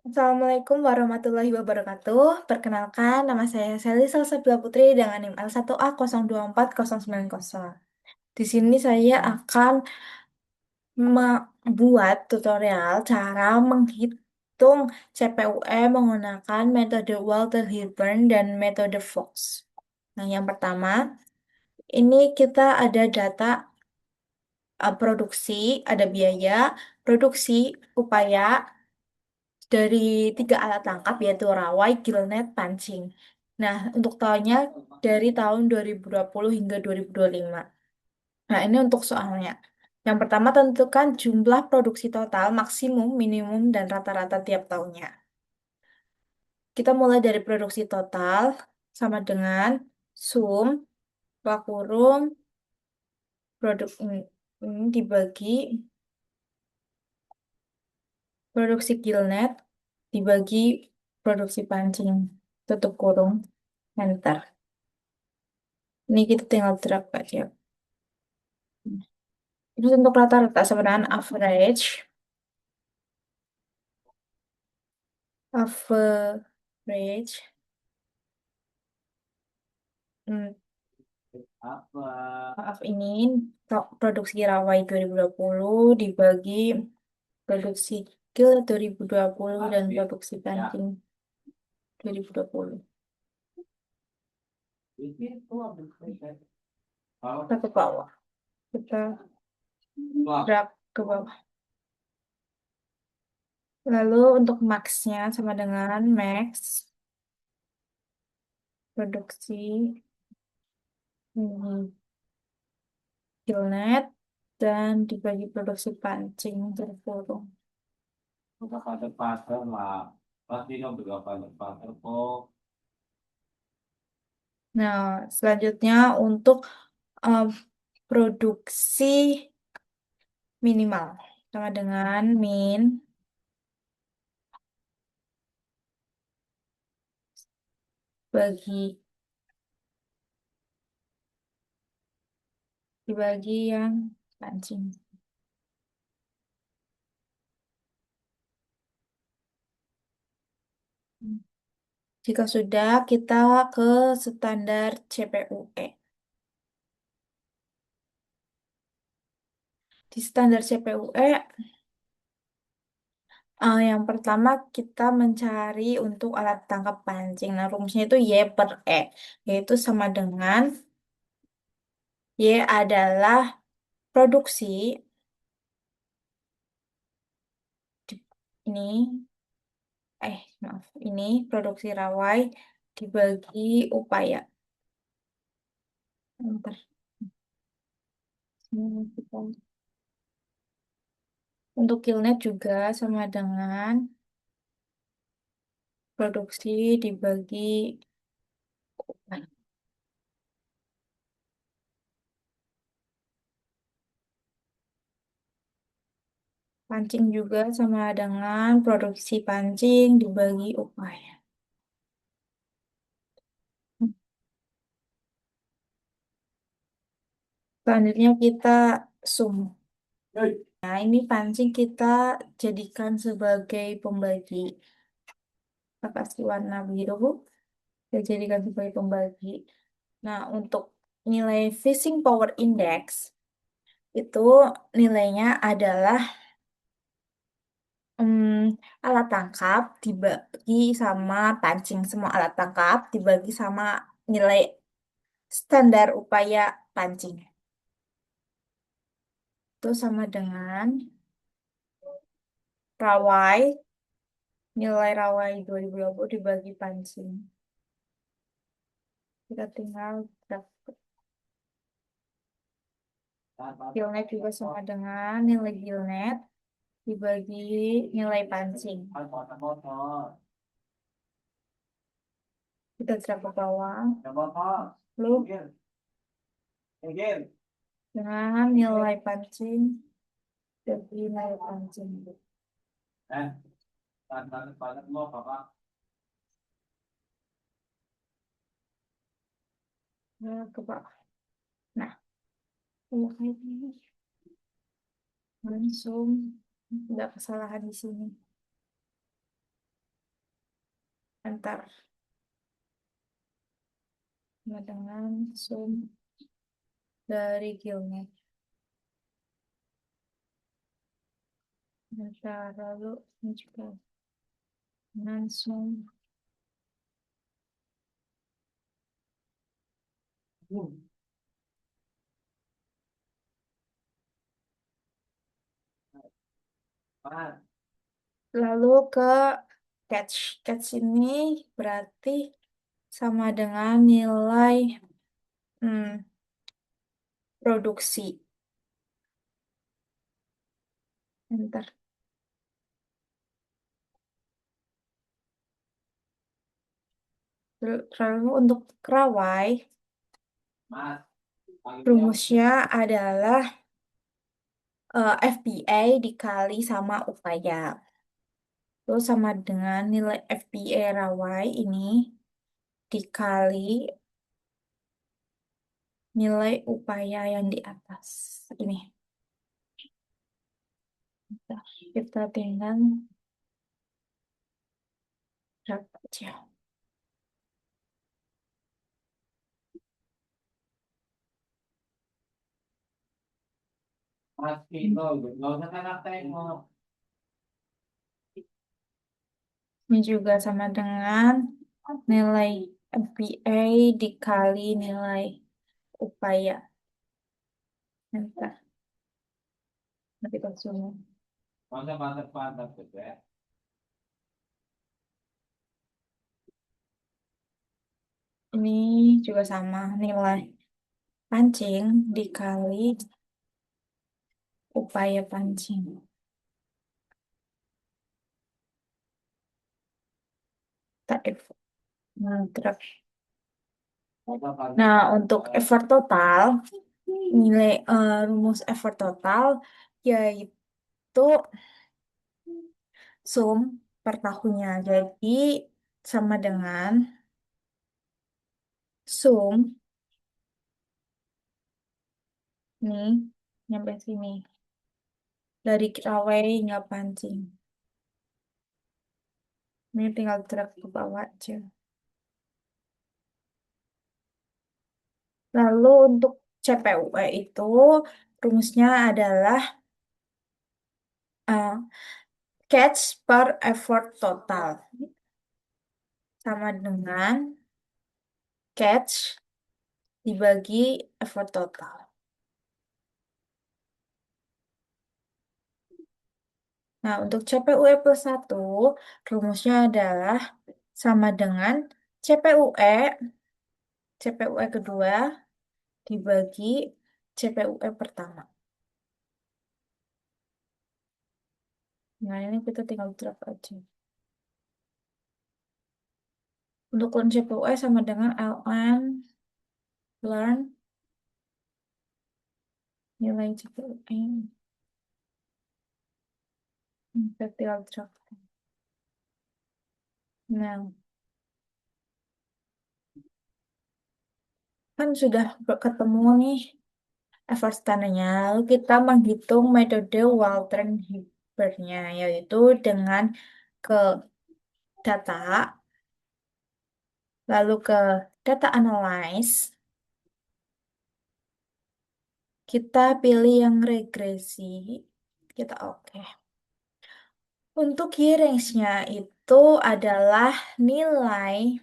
Assalamualaikum warahmatullahi wabarakatuh. Perkenalkan, nama saya Sally Salsabila Putri dengan NIM L1A024090. Di sini saya akan membuat tutorial cara menghitung CPUE menggunakan metode Walter Hilburn dan metode Fox. Nah, yang pertama, ini kita ada data produksi, ada biaya, produksi, upaya, dari 3 alat tangkap yaitu rawai, gillnet, pancing. Nah, untuk tahunnya dari tahun 2020 hingga 2025. Nah, ini untuk soalnya. Yang pertama tentukan jumlah produksi total, maksimum, minimum, dan rata-rata tiap tahunnya. Kita mulai dari produksi total sama dengan sum, buka kurung, produk ini dibagi produksi gillnet, dibagi produksi pancing, tutup kurung, enter. Ini kita tinggal drag aja. Terus untuk rata-rata sebenarnya average, hmm, maaf ini produksi Rawai 2020 dibagi produksi Kil 2020 dan produksi Banting 2020. Kita ke bawah. Kita drag ke bawah. Lalu untuk max-nya sama dengan max produksi Killnet dan dibagi produksi pancing terkurung. Nah, selanjutnya untuk um, produksi minimal sama dengan min bagi dibagi yang pancing. Jika sudah, kita ke standar CPUE. Di standar CPUE, yang pertama kita mencari untuk alat tangkap pancing. Nah, rumusnya itu Y per E, yaitu sama dengan Y adalah produksi, ini, maaf, ini produksi rawai dibagi upaya. Bentar. Untuk killnet juga sama dengan produksi dibagi upaya. Pancing juga sama dengan produksi pancing dibagi upaya. Selanjutnya kita sum. Nah, ini pancing kita jadikan sebagai pembagi. Kita kasih warna biru, kita jadikan sebagai pembagi. Nah, untuk nilai Fishing Power Index, itu nilainya adalah alat tangkap dibagi sama pancing. Semua alat tangkap dibagi sama nilai standar upaya pancing. Itu sama dengan rawai, nilai rawai 2020 dibagi pancing. Kita tinggal dapet. Gillnet juga sama dengan nilai gillnet dibagi nilai pancing. Kita drag ke bawah. Lalu dengan nilai pancing dibagi nilai pancing. Nah, ke bawah. Nah, kayak gini. langsung ada kesalahan di sini. Ntar sama dengan sum dari Gilmed. Ntar lalu ini juga dengan sum. Lalu ke catch. Catch ini berarti sama dengan nilai hmm, produksi. Ntar. Lalu untuk kerawai, rumusnya adalah FBA dikali sama upaya. Terus sama dengan nilai FBA rawai ini dikali nilai upaya yang di atas. Ini. Nah, kita tinggal berapa aja. Ini juga sama dengan nilai FBA dikali nilai upaya. Entah, nanti kita zoom. Ini juga sama nilai pancing dikali upaya pancing. Tak effort. Nah, nah, untuk effort total, nilai rumus effort total yaitu sum per tahunnya. Jadi sama dengan sum nih nyampe sini dari Kerawai hingga Pancing. Ini tinggal drag ke bawah aja. Lalu untuk CPUE itu rumusnya adalah uh, catch per effort total sama dengan catch dibagi effort total. Nah, untuk CPUE plus 1, rumusnya adalah sama dengan CPUE, CPUE kedua dibagi CPUE pertama. Nah, ini kita tinggal drag aja. Untuk CPUE sama dengan ln learn nilai CPUE. Kita tinggal drag. Nah, kan sudah ketemu nih effort standarnya. Lalu kita menghitung metode Waltern-Hilbertnya, yaitu dengan ke data, lalu ke data analyze, kita pilih yang regresi, kita oke. Untuk key range-nya itu adalah nilai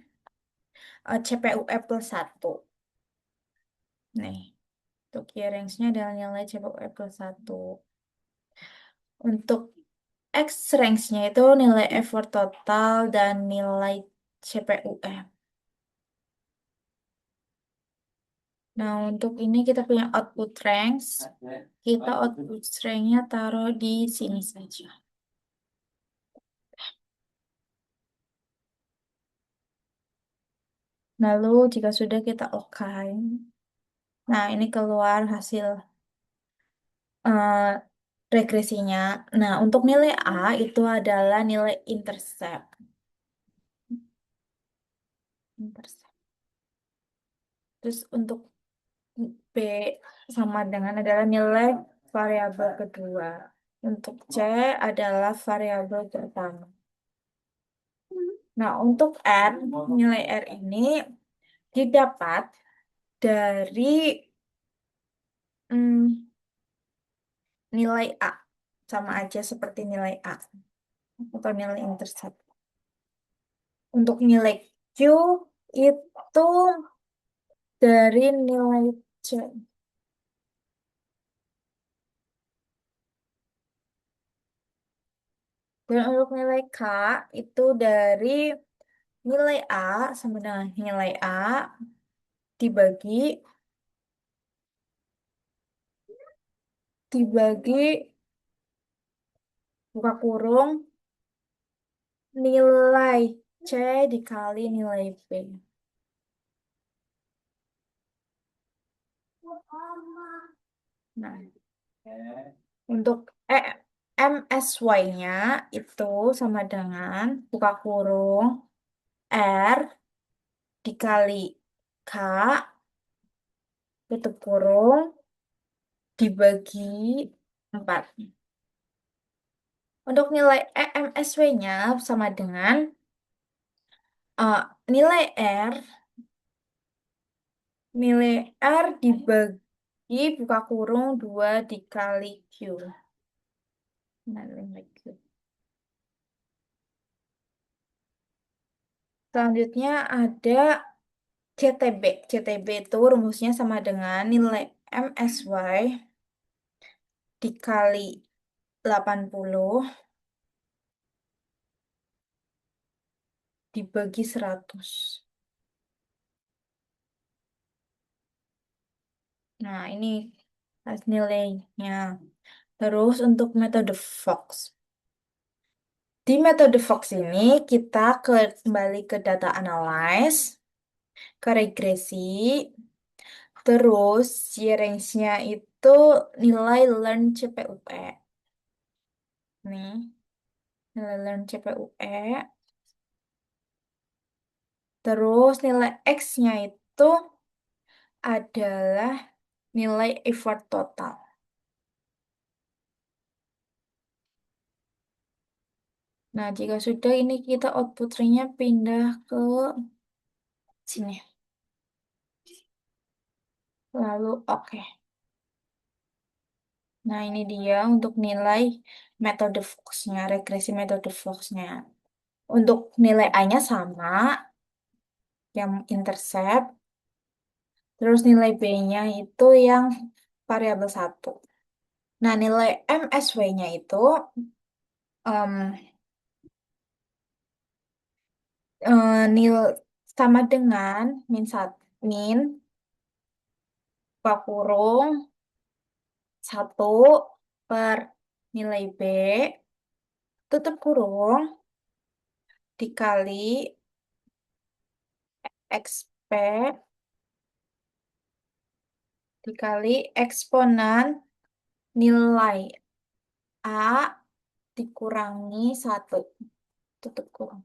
CPUE plus 1. Nih, untuk key range-nya adalah nilai CPUE plus 1. Untuk X range-nya itu nilai effort total dan nilai CPUE. Nah, untuk ini kita punya output range. Kita output range-nya taruh di sini saja. Lalu jika sudah kita oke. Nah, ini keluar hasil eh, regresinya. Nah, untuk nilai A itu adalah nilai intercept. Intercept. Terus untuk B sama dengan adalah nilai variabel kedua. Untuk C adalah variabel pertama. Nah, untuk R, nilai R ini didapat dari mm, nilai A. Sama aja seperti nilai A atau nilai intercept. Untuk nilai Q itu dari nilai C. Dan untuk nilai K itu dari nilai A sama dengan nilai A dibagi dibagi buka kurung nilai C dikali nilai B. Nah, untuk MSY-nya itu sama dengan buka kurung R dikali K tutup kurung dibagi 4. Untuk nilai EMSW-nya sama dengan eh, nilai R, nilai R dibagi buka kurung 2 dikali Q. Nah, nilai Q. Selanjutnya ada CTB. CTB itu rumusnya sama dengan nilai MSY dikali 80 dibagi 100. Nah, ini hasil nilainya. Terus untuk metode Fox. Di metode Fox ini kita kembali ke data analyze, ke regresi, terus si range-nya itu nilai learn CPUE. Nih, nilai learn CPUE. Terus nilai X-nya itu adalah nilai effort total. Nah, jika sudah ini kita output ring-nya pindah ke sini. Lalu oke. Nah, ini dia untuk nilai metode Fox-nya, regresi metode Fox-nya. Untuk nilai A-nya sama, yang intercept. Terus nilai B-nya itu yang variabel satu. Nah, nilai MSW-nya itu em, nil sama dengan min kurung 1 per nilai B tutup kurung dikali XP dikali eksponan nilai A dikurangi 1 tutup kurung.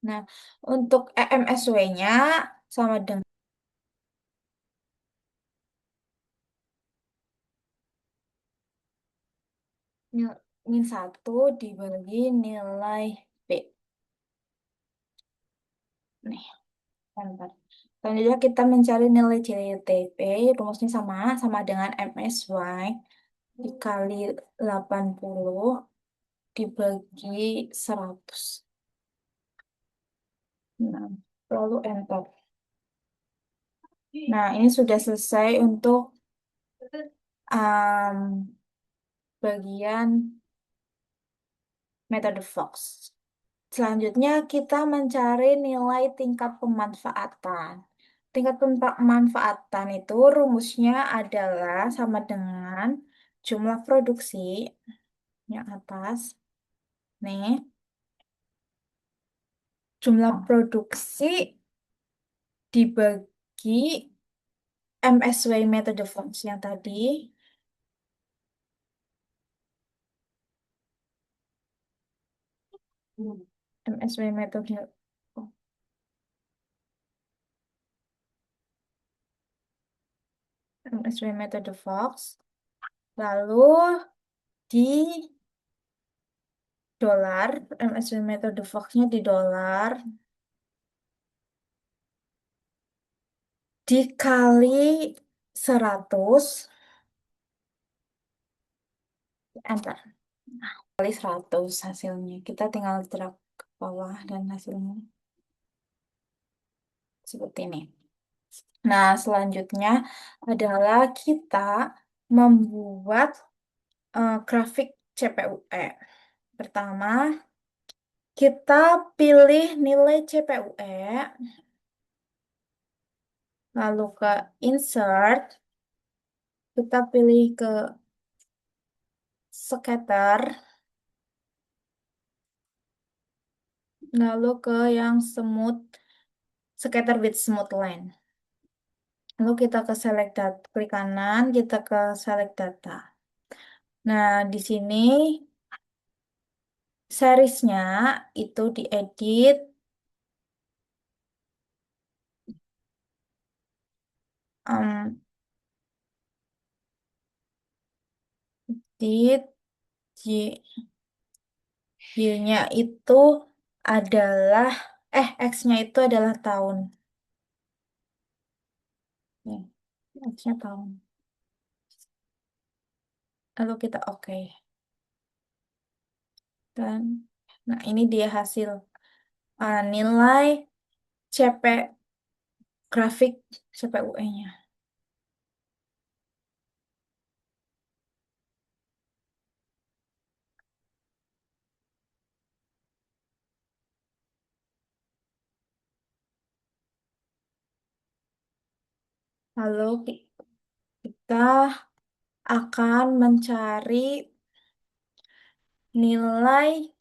Nah, untuk EMSW-nya sama dengan min 1 dibagi nilai B. Nih, bentar. Selanjutnya kita mencari nilai JTB, rumusnya sama, sama dengan MSY dikali 80 dibagi 100. Nah, lalu enter. Nah, ini sudah selesai untuk um, bagian metode Fox. Selanjutnya kita mencari nilai tingkat pemanfaatan. Tingkat pemanfaatan itu rumusnya adalah sama dengan jumlah produksi yang atas. Nih, jumlah produksi dibagi MSY metode Fox yang tadi. MSY metode. MSW metode Fox. Lalu di dolar, MSW metode Fox-nya di dolar, dikali 100, antar, kali 100 hasilnya. Kita tinggal drag ke bawah dan hasilnya seperti ini. Nah, selanjutnya adalah kita membuat grafik CPUE. Pertama, kita pilih nilai CPUE, lalu ke insert, kita pilih ke scatter, lalu ke yang smooth, scatter with smooth line. Lalu kita ke select data, klik kanan, kita ke select data. Nah, di sini seriesnya itu diedit, um, edit, Y-nya itu adalah, X-nya itu adalah tahun. Ya, X-nya tahun. Lalu kita oke. Dan, nah ini dia hasil nilai CP grafik CPUE-nya. Lalu kita akan mencari nilai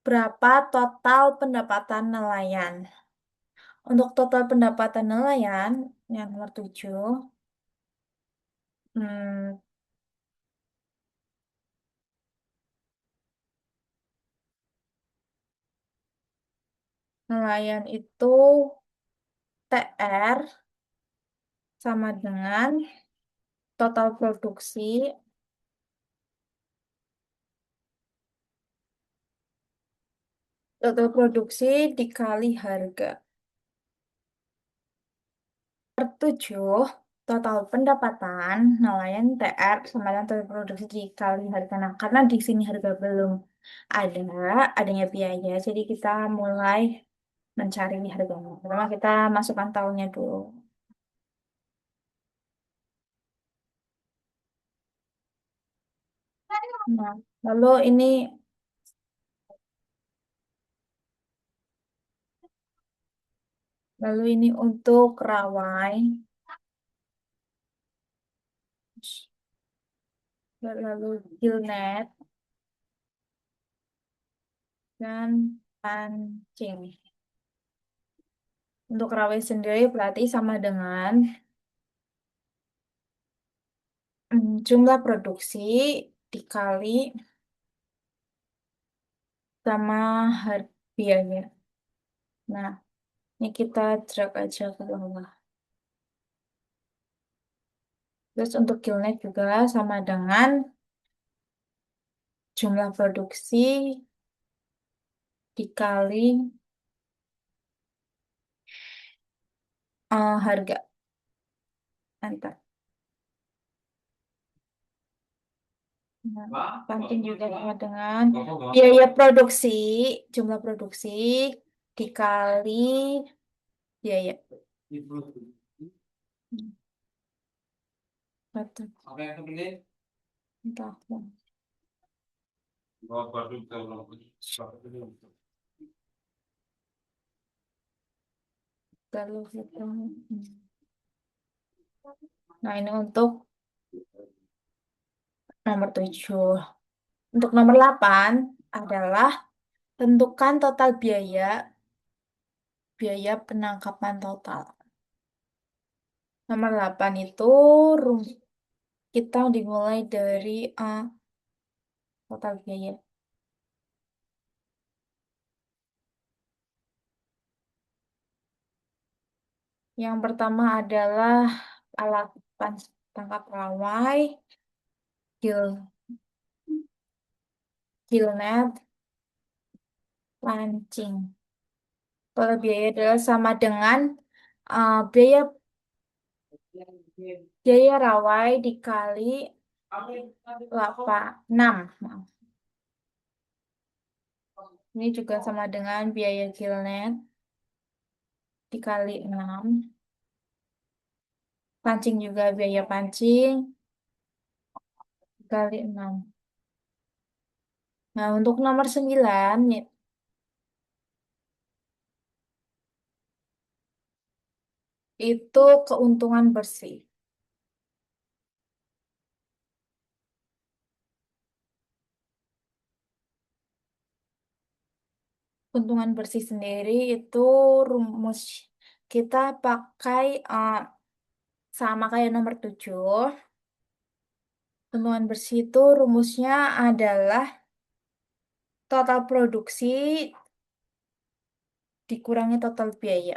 berapa total pendapatan nelayan. Untuk total pendapatan nelayan, yang nomor 7, hmm, nelayan itu TR sama dengan total produksi, dikali harga. Per 7, total pendapatan nelayan TR sama dengan total produksi dikali harga. Nah, karena di sini harga belum ada, adanya biaya, jadi kita mulai mencari harganya. Pertama kita masukkan tahunnya dulu. Nah, lalu ini untuk Rawai, lalu Gilnet dan Pancing. Untuk Rawai sendiri berarti sama dengan jumlah produksi dikali sama biaya. Nah, ini kita drag aja ke bawah. Terus untuk Gilnet juga sama dengan jumlah produksi dikali harga. Enter. Nah, Pancing juga sama dengan biaya produksi, jumlah produksi dikali biaya. Betul. Entah. Lalu kita, nah ini untuk nomor 7. Untuk nomor 8 adalah tentukan total biaya penangkapan total. Nomor 8 itu kita dimulai dari total biaya. Yang pertama adalah alat. tangkap rawai, gill, gillnet, pancing. Total biaya adalah sama dengan biaya biaya rawai dikali 6. Maaf. Ini juga sama dengan biaya gillnet dikali 6. Pancing juga biaya pancing dikali 6. Nah, untuk nomor 9 itu keuntungan bersih. Keuntungan bersih sendiri itu rumus kita pakai sama kayak nomor 7. Keuntungan bersih itu rumusnya adalah total produksi dikurangi total biaya.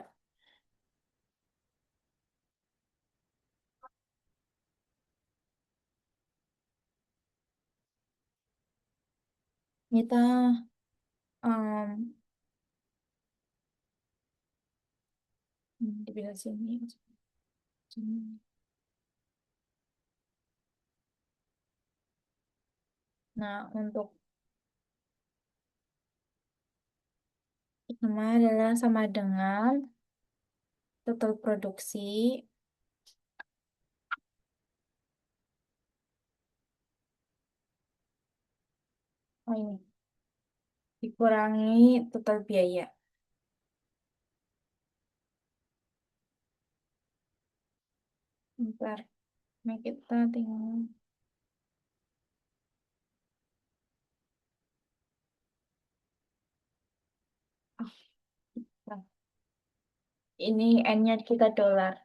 Kita em, di sini. Nah, untuk nama adalah sama dengan total produksi oh ini, dikurangi total biaya. Bentar, ini kita tinggal. Ah, bentar. Ini N-nya kita dolar.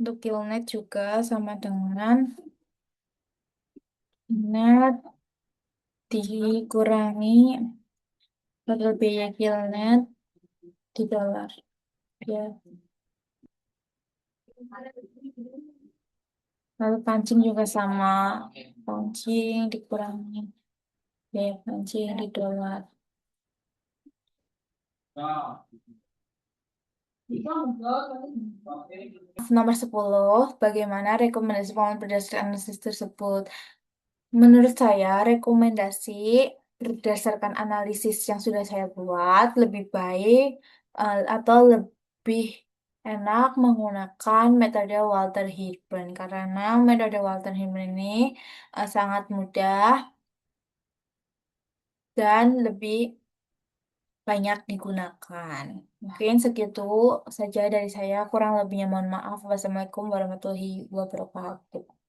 Untuk killnet juga sama dengan net dikurangi total biaya killnet di dolar. Ya. Lalu pancing juga sama. Pancing dikurangi biaya pancing di dolar. Nomor 10, bagaimana rekomendasi pengelolaan berdasarkan analisis tersebut? Menurut saya, rekomendasi berdasarkan analisis yang sudah saya buat lebih baik atau lebih enak menggunakan metode Walter Hilburn karena metode Walter Hilburn ini sangat mudah dan lebih banyak digunakan. Mungkin segitu saja dari saya. Kurang lebihnya mohon maaf. Wassalamualaikum warahmatullahi wabarakatuh.